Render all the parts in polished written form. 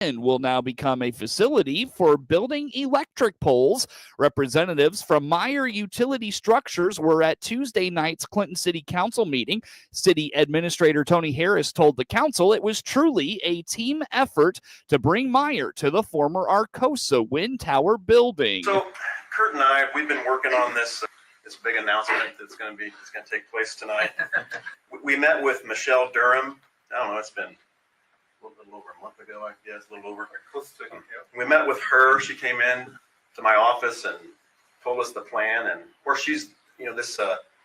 will now become a facility for building electric poles. Representatives from Meyer Utility Structures were at Tuesday night's Clinton City Council meeting. City Administrator Tony Harris told the council it was truly a team effort to bring Meyer to the former Arcosa Wind Tower building. So Kurt and I, we've been working on this big announcement that's going to take place tonight. We met with Michelle Durham. I don't know, it's been a little over a month ago, I guess, a little over. We met with her. She came in to my office and told us the plan. And of course, she's, this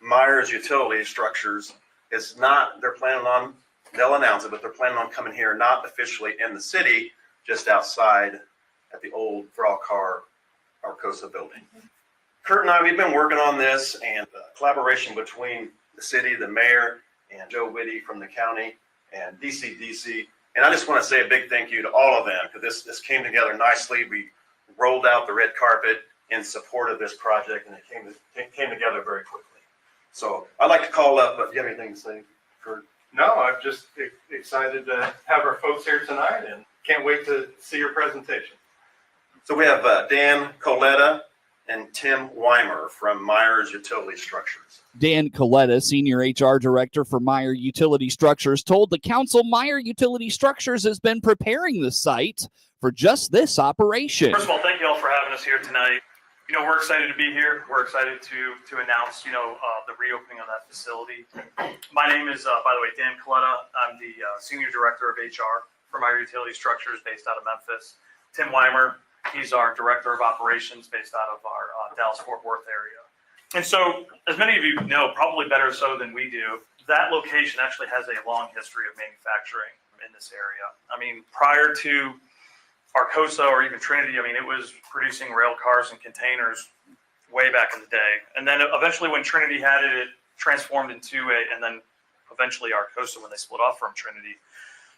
Myers Utility Structures is not, they'll announce it, but they're planning on coming here, not officially in the city, just outside at the old Frau Car Arcosa building. Kurt and I, we've been working on this, and collaboration between the city, the mayor, and Joe Whitty from the county, and DCDC. And I just want to say a big thank you to all of them, because this came together nicely. We rolled out the red carpet in support of this project, and it came together very quickly. So I'd like to call up, do you have anything to say, Kurt? No, I'm just excited to have our folks here tonight and can't wait to see your presentation. So we have Dan Coletta and Tim Weimer from Myers Utility Structures. Dan Coletta, Senior HR Director for Meyer Utility Structures, told the council Meyer Utility Structures has been preparing the site for just this operation. First of all, thank you all for having us here tonight. We're excited to be here. We're excited to announce, the reopening of that facility. My name is, by the way, Dan Coletta. I'm the Senior Director of HR for Meyer Utility Structures based out of Memphis. Tim Weimer, he's our Director of Operations based out of our Dallas-Fort Worth area. And so, as many of you know, probably better so than we do, that location actually has a long history of manufacturing in this area. Prior to Arcosa or even Trinity, it was producing rail cars and containers way back in the day. And then eventually when Trinity had it, it transformed into and then eventually Arcosa, when they split off from Trinity,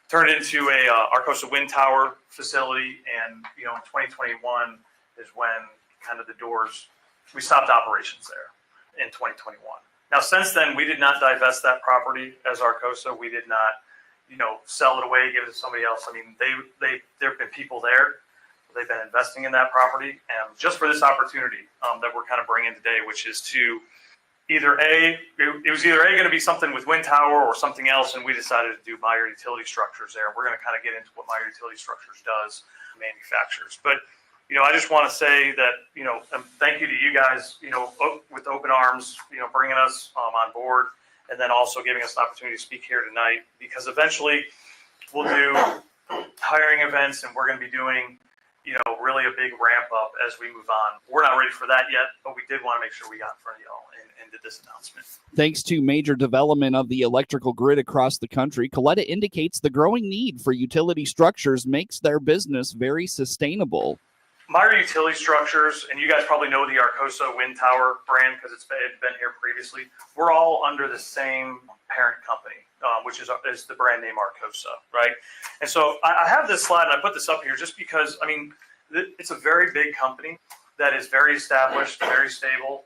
turned into a Arcosa Wind Tower facility. And, in 2021 is when kind of we stopped operations there in 2021. Now, since then, we did not divest that property as Arcosa. We did not, sell it away, give it to somebody else. There have been people there. They've been investing in that property. And just for this opportunity that we're kind of bringing today, which is to it was either going to be something with Wind Tower or something else, and we decided to do Meyer Utility Structures there. We're going to kind of get into what Meyer Utility Structures does, manufactures. But, I just want to say that, thank you to you guys, with open arms, bringing us on board, and then also giving us the opportunity to speak here tonight, because eventually we'll do hiring events, and we're going to be doing, really a big ramp up as we move on. We're not ready for that yet, but we did want to make sure we got in front of y'all and did this announcement. Thanks to major development of the electrical grid across the country, Coletta indicates the growing need for utility structures makes their business very sustainable. Meyer Utility Structures, and you guys probably know the Arcosa Wind Tower brand because it's been here previously. We're all under the same parent company, which is the brand name Arcosa, right? And so I have this slide, and I put this up here just because, it's a very big company that is very established, very stable.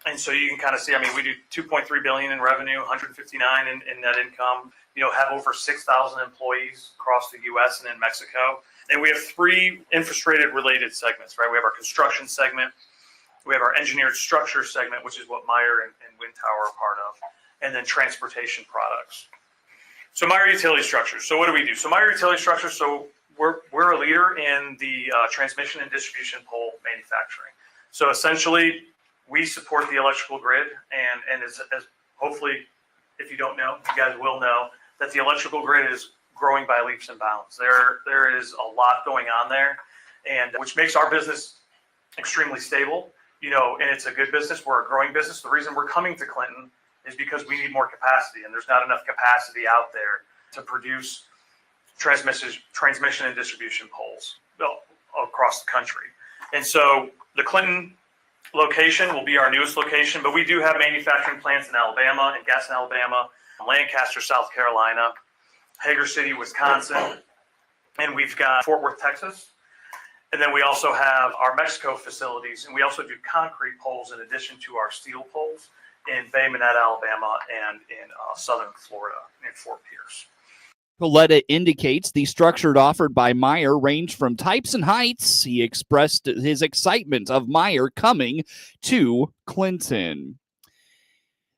And so you can kind of see, we do $2.3 billion in revenue, 159 in net income, have over 6,000 employees across the U.S. and in Mexico. And we have three infrastructure related segments, right? We have our construction segment, we have our engineered structure segment, which is what Meyer and Wind Tower are part of, and then transportation products. So Meyer Utility Structures. So what do we do? So Meyer Utility Structures, so we're a leader in the transmission and distribution pole manufacturing. So essentially, we support the electrical grid, and as hopefully, if you don't know, you guys will know that the electrical grid is growing by leaps and bounds. There is a lot going on there, and which makes our business extremely stable. And it's a good business. We're a growing business. The reason we're coming to Clinton is because we need more capacity, and there's not enough capacity out there to produce transmission and distribution poles across the country. And so the Clinton location will be our newest location, but we do have manufacturing plants in Alabama and Gaston, Alabama, Lancaster, South Carolina, Hager City, Wisconsin, and we've got Fort Worth, Texas. And then we also have our Mexico facilities, and we also do concrete poles in addition to our steel poles in Bay Minette, Alabama, and in southern Florida, in Fort Pierce. Coletta indicates the structure offered by Meyer ranged from types and heights. He expressed his excitement of Meyer coming to Clinton.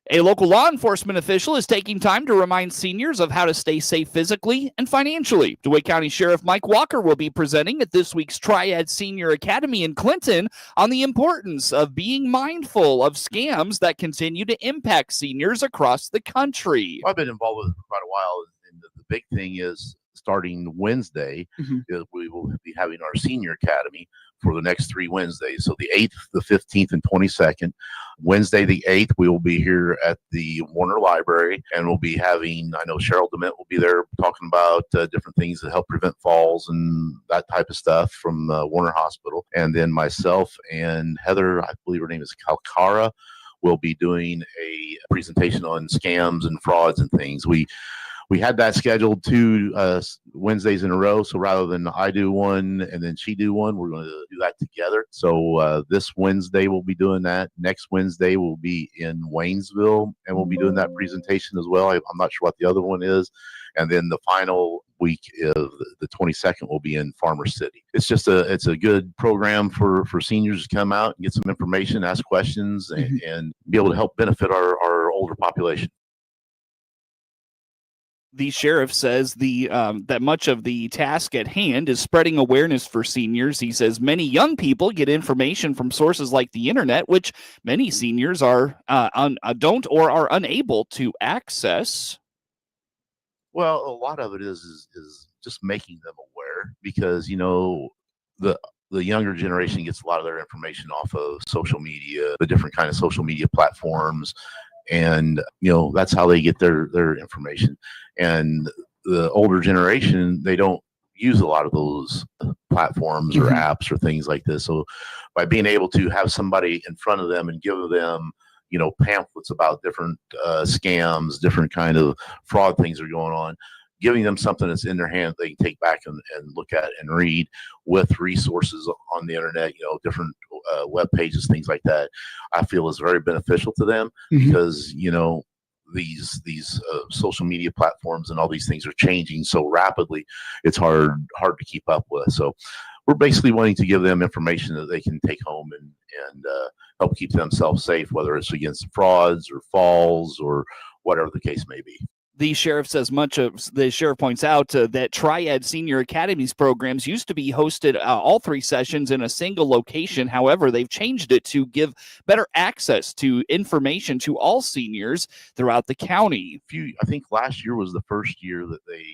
A local law enforcement official is taking time to remind seniors of how to stay safe physically and financially. DeWitt County Sheriff Mike Walker will be presenting at this week's TRIAD Senior Academy in Clinton on the importance of being mindful of scams that continue to impact seniors across the country. I've been involved with it for quite a while, and the big thing is starting Wednesday, is we will be having our Senior Academy for the next 3 Wednesdays. So the 8th, the 15th, and 22nd. Wednesday, the 8th, we will be here at the Warner Library, and we'll be having, I know Cheryl DeWitt will be there talking about different things that help prevent falls and that type of stuff from Warner Hospital. And then myself and Heather, I believe her name is Calcara, will be doing a presentation on scams and frauds and things. We had that scheduled 2 Wednesdays in a row. So rather than I do one and then she do one, we're going to do that together. So this Wednesday we'll be doing that. Next Wednesday we'll be in Waynesville, and we'll be doing that presentation as well. I'm not sure what the other one is. And then the final week of the 22nd will be in Farmer City. It's just it's a good program for seniors to come out and get some information, ask questions, and be able to help benefit our older population. The sheriff says that much of the task at hand is spreading awareness for seniors. He says many young people get information from sources like the internet, which many seniors are don't or are unable to access. Well, a lot of it is just making them aware, because the younger generation gets a lot of their information off of social media, the different kind of social media platforms. And, that's how they get their information. And the older generation, they don't use a lot of those platforms or apps or things like this. So by being able to have somebody in front of them and give them, pamphlets about different scams, different kind of fraud things that are going on, giving them something that's in their hand they can take back and look at and read, with resources on the internet, different web pages, things like that, I feel is very beneficial to them, because, these social media platforms and all these things are changing so rapidly, it's hard to keep up with. So we're basically wanting to give them information that they can take home and help keep themselves safe, whether it's against frauds or falls or whatever the case may be. The sheriff says the sheriff points out that TRIAD Senior Academies programs used to be hosted all 3 sessions in a single location. However, they've changed it to give better access to information to all seniors throughout the county. I think last year was the first year that they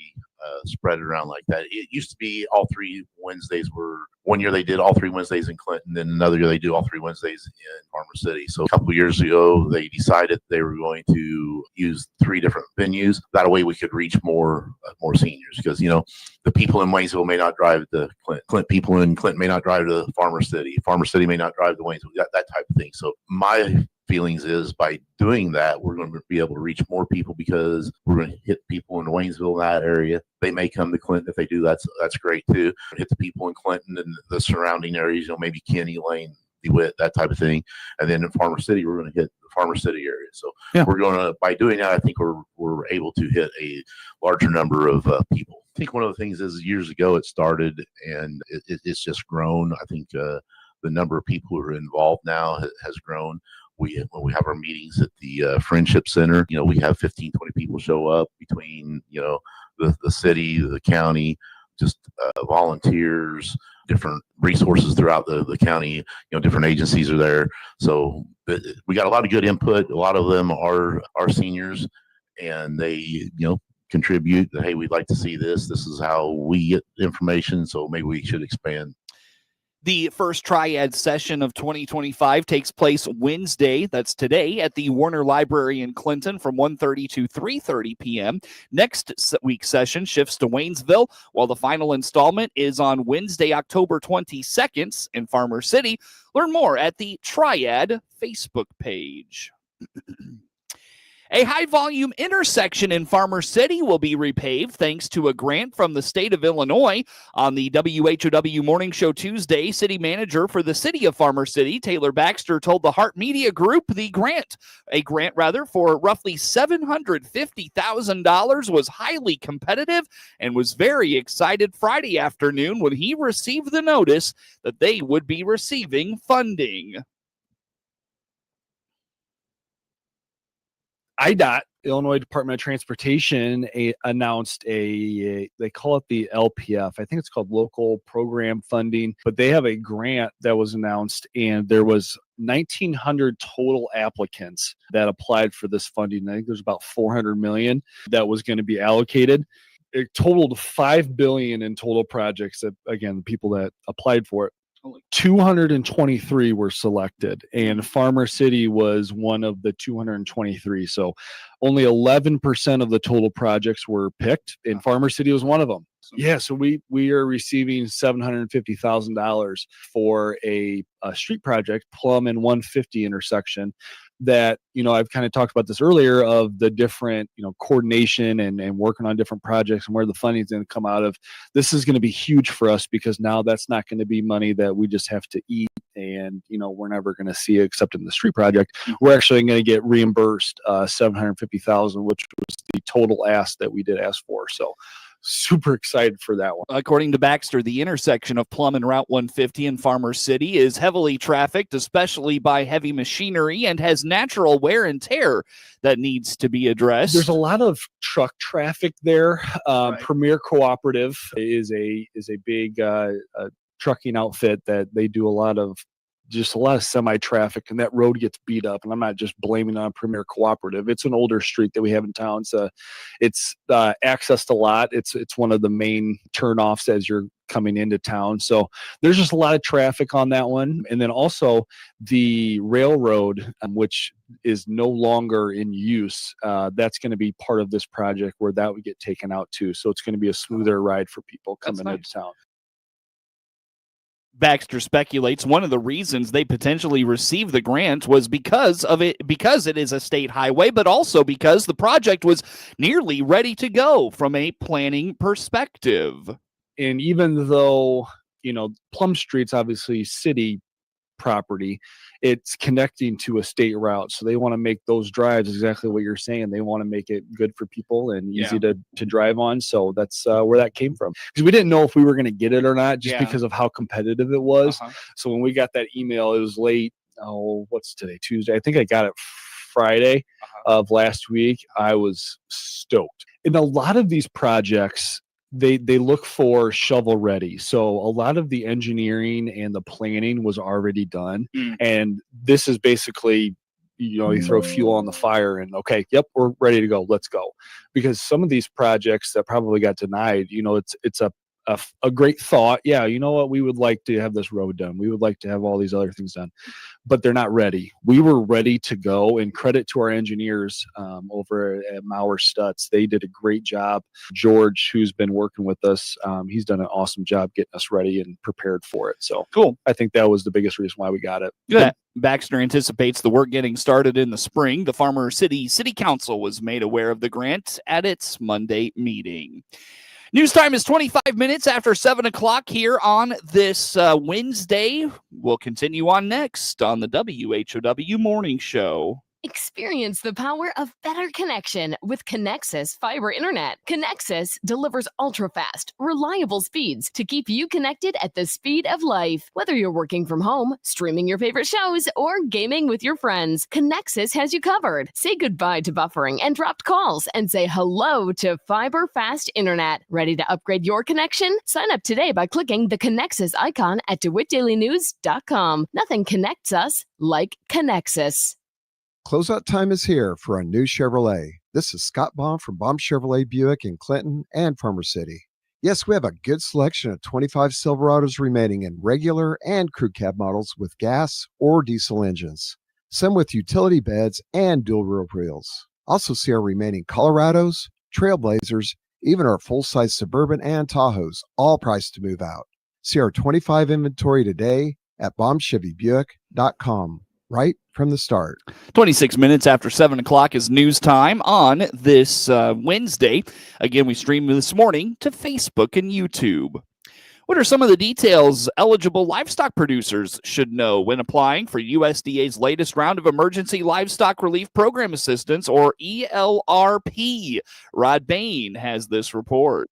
spread it around like that. It used to be all 3 Wednesdays were, one year they did all 3 Wednesdays in Clinton, then another year they do all 3 Wednesdays in Farmer City. So a couple of years ago, they decided they were going to use 3 different venues. That way we could reach more seniors, because, the people in Waynesville may not drive to Clinton. People in Clinton may not drive to Farmer City. Farmer City may not drive to Waynesville, that type of thing. So my feelings is, by doing that, we're going to be able to reach more people, because we're going to hit people in Waynesville, that area. They may come to Clinton. If they do, that's great too. Hit the people in Clinton and the surrounding areas, maybe Kenny, Lane, DeWitt, that type of thing. And then in Farmer City, we're going to hit the Farmer City area. So we're going to, by doing that, I think we're able to hit a larger number of people. I think one of the things is, years ago it started, and it's just grown. I think the number of people who are involved now has grown. When we have our meetings at the Friendship Center, we have 15, 20 people show up between, the city, the county, just volunteers, different resources throughout the county, different agencies are there. So we got a lot of good input. A lot of them are seniors, and they, contribute that, hey, we'd like to see this. This is how we get information. So maybe we should expand. The first TRIAD session of 2025 takes place Wednesday, that's today, at the Warner Library in Clinton from 1:30 to 3:30 p.m. Next week's session shifts to Waynesville, while the final installment is on Wednesday, October 22nd in Farmer City. Learn more at the TRIAD Facebook page. A high-volume intersection in Farmer City will be repaved thanks to a grant from the state of Illinois. On the WHOW Morning Show Tuesday, city manager for the city of Farmer City, Taylor Baxter, told the Hart Media Group a grant for roughly $750,000 was highly competitive and was very excited Friday afternoon when he received the notice that they would be receiving funding. IDOT, Illinois Department of Transportation, announced they call it the LPF. I think it's called Local Program Funding, but they have a grant that was announced, and there was 1,900 total applicants that applied for this funding. I think there's about $400 million that was going to be allocated. It totaled $5 billion in total projects that, again, the people that applied for it. 223 were selected, and Farmer City was one of the 223. So only 11% of the total projects were picked, and Farmer City was one of them. Yeah, so we are receiving $750,000 for a street project, Plum and 150 intersection. That, I've kind of talked about this earlier of the different, coordination and working on different projects and where the funding is going to come out of. This is going to be huge for us because now that's not going to be money that we just have to eat and, we're never going to see except in the street project. We're actually going to get reimbursed $750,000, which was the total ask that we did ask for. So super excited for that one. According to Baxter, the intersection of Plum and Route 150 in Farmer City is heavily trafficked, especially by heavy machinery, and has natural wear and tear that needs to be addressed. There's a lot of truck traffic there. Right. Premier Cooperative is a big trucking outfit that they do a lot of semi-traffic, and that road gets beat up. And I'm not just blaming it on Premier Cooperative. It's an older street that we have in town. It's accessed a lot. It's one of the main turnoffs as you're coming into town. So there's just a lot of traffic on that one. And then also the railroad, which is no longer in use, that's going to be part of this project where that would get taken out too. So it's going to be a smoother ride for people coming into town. Baxter speculates one of the reasons they potentially received the grant was because it is a state highway, but also because the project was nearly ready to go from a planning perspective. And even though, Plum Street's obviously city property, it's connecting to a state route. So they want to make those drives exactly what you're saying. They want to make it good for people and easy to drive on. So that's where that came from. Because we didn't know if we were going to get it or not, just because of how competitive it was. So when we got that email, it was late. What's today? Tuesday. I think I got it Friday of last week. I was stoked. In a lot of these projects, they look for shovel ready. So a lot of the engineering and the planning was already done. And this is basically, you throw fuel on the fire and we're ready to go. Let's go. Because some of these projects that probably got denied, it's a great thought. Yeah, you know what? We would like to have this road done. We would like to have all these other things done, but they're not ready. We were ready to go, and credit to our engineers over at Mauer Stutz. They did a great job. George, who's been working with us, he's done an awesome job getting us ready and prepared for it. So cool. I think that was the biggest reason why we got it. Good. Baxter anticipates the work getting started in the spring. The Farmer City City Council was made aware of the grant at its Monday meeting. News time is 25 minutes after 7 o'clock here on this Wednesday. We'll continue on next on the WHOW Morning Show. Experience the power of better connection with Connexus Fiber Internet. Connexus delivers ultra-fast, reliable speeds to keep you connected at the speed of life. Whether you're working from home, streaming your favorite shows, or gaming with your friends, Connexus has you covered. Say goodbye to buffering and dropped calls and say hello to Fiber Fast Internet. Ready to upgrade your connection? Sign up today by clicking the Connexus icon at DeWittDailyNews.com. Nothing connects us like Connexus. Closeout time is here for a new Chevrolet. This is Scott Baum from Baum Chevrolet Buick in Clinton and Farmer City. Yes, we have a good selection of 25 Silverados remaining in regular and crew cab models with gas or diesel engines. Some with utility beds and dual rear wheels. Also see our remaining Colorados, Trailblazers, even our full-size Suburban and Tahoes, all priced to move out. See our 25 inventory today at BaumChevyBuick.com. right from the start. 26 minutes after 7 o'clock is news time on this Wednesday. Again, we stream this morning to Facebook and YouTube. What are some of the details eligible livestock producers should know when applying for USDA's latest round of Emergency Livestock Relief Program Assistance, or ELRP? Rod Bain has this report.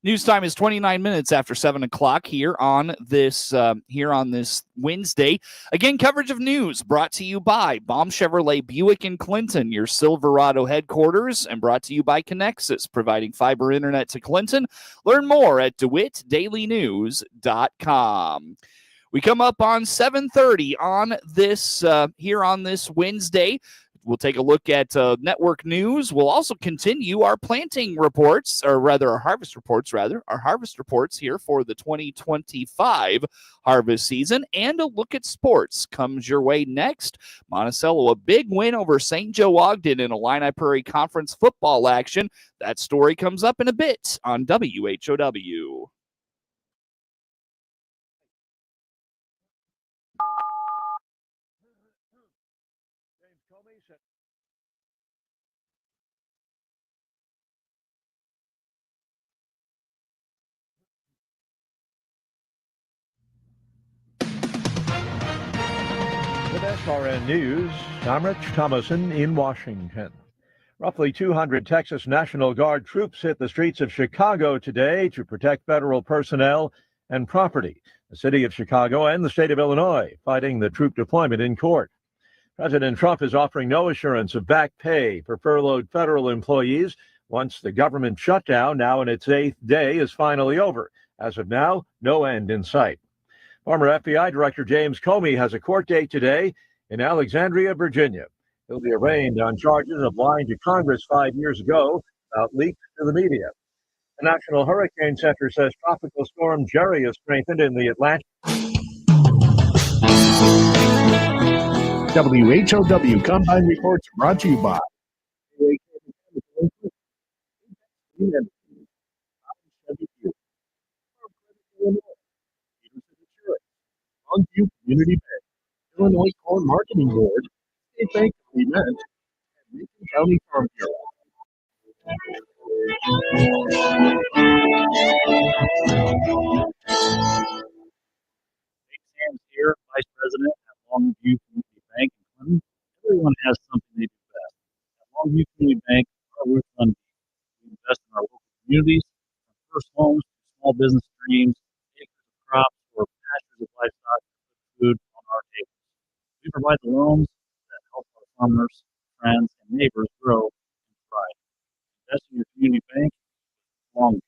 News time is 29 minutes after 7 o'clock here on this Wednesday. Again, coverage of news brought to you by Baum Chevrolet Buick in Clinton, your Silverado headquarters, and brought to you by Connexus, providing fiber internet to Clinton. Learn more at DeWittDailyNews.com. We come up on 7:30 on this here on this Wednesday. We'll take a look at network news. We'll also continue our planting reports, or rather our harvest reports here for the 2025 harvest season. And a look at sports comes your way next. Monticello, a big win over St. Joe-Ogden in Illini Prairie Conference football action. That story comes up in a bit on WHOW. With SRN News, I'm Rich Thomason in Washington. Roughly 200 Texas National Guard troops hit the streets of Chicago today to protect federal personnel and property. The city of Chicago and the state of Illinois fighting the troop deployment in court. President Trump is offering no assurance of back pay for furloughed federal employees once the government shutdown, now in its 8th day, is finally over. As of now, no end in sight. Former FBI Director James Comey has a court date today in Alexandria, Virginia. He'll be arraigned on charges of lying to Congress 5 years ago about leaks to the media. The National Hurricane Center says Tropical Storm Jerry has strengthened in the Atlantic. WHOW Combine Reports brought to you by Longview Community Bank, Illinois Corn Marketing Board, State Bank of event at Macon County Farm Bureau. Sam's here, Vice President at Longview Community Bank in Clinton. Everyone has something they do best. At Longview Community Bank, our roots run deep. We invest in our local communities, from first homes to small business dreams, acres of crops, or pastures of livestock to put food on our tables. We provide the loans that help our farmers, friends, and neighbors grow and thrive. Invest in your community bank, Longview.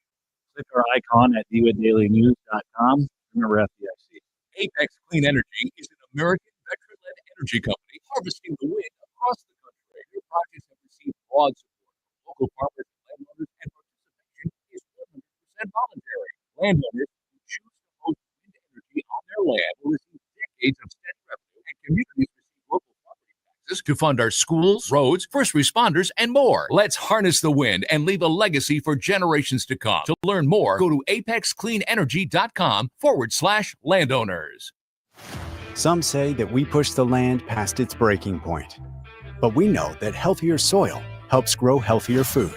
Click our icon at DeWittDailyNews.com. Remember FDIC. Apex Clean Energy is an American veteran-led energy company harvesting the wind across the country. Your projects have received broad support from local farmers and landowners, and participation is 100% voluntary. Landowners who choose to host wind energy on their land will receive decades of steady revenue, and communities receive local property taxes to fund our schools, roads, first responders, and more. Let's harness the wind and leave a legacy for generations to come. To learn more, go to apexcleanenergy.com/landowners. Some say that we push the land past its breaking point. But we know that healthier soil helps grow healthier food.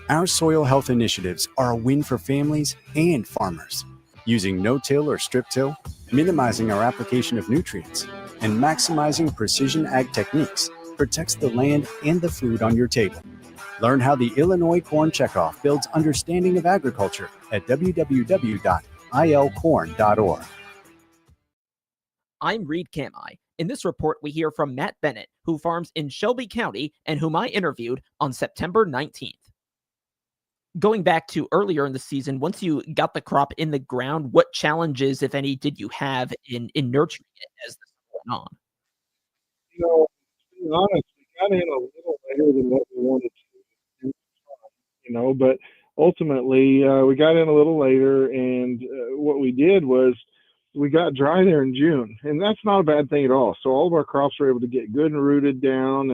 Our soil health initiatives are a win for families and farmers. Using no-till or strip-till, minimizing our application of nutrients, and maximizing precision ag techniques protects the land and the food on your table. Learn how the Illinois Corn Checkoff builds understanding of agriculture at www.ilcorn.org. I'm Reed Kamai. In this report, we hear from Matt Bennett, who farms in Shelby County and whom I interviewed on September 19th. Going back to earlier in the season, once you got the crop in the ground, what challenges, if any, did you have in nurturing it as this went on? You know, to be honest, we got in a little later than what we wanted to do, you know, but ultimately we got in a little later, and what we did was we got dry there in June, and that's not a bad thing at all. So all of our crops were able to get good and rooted down.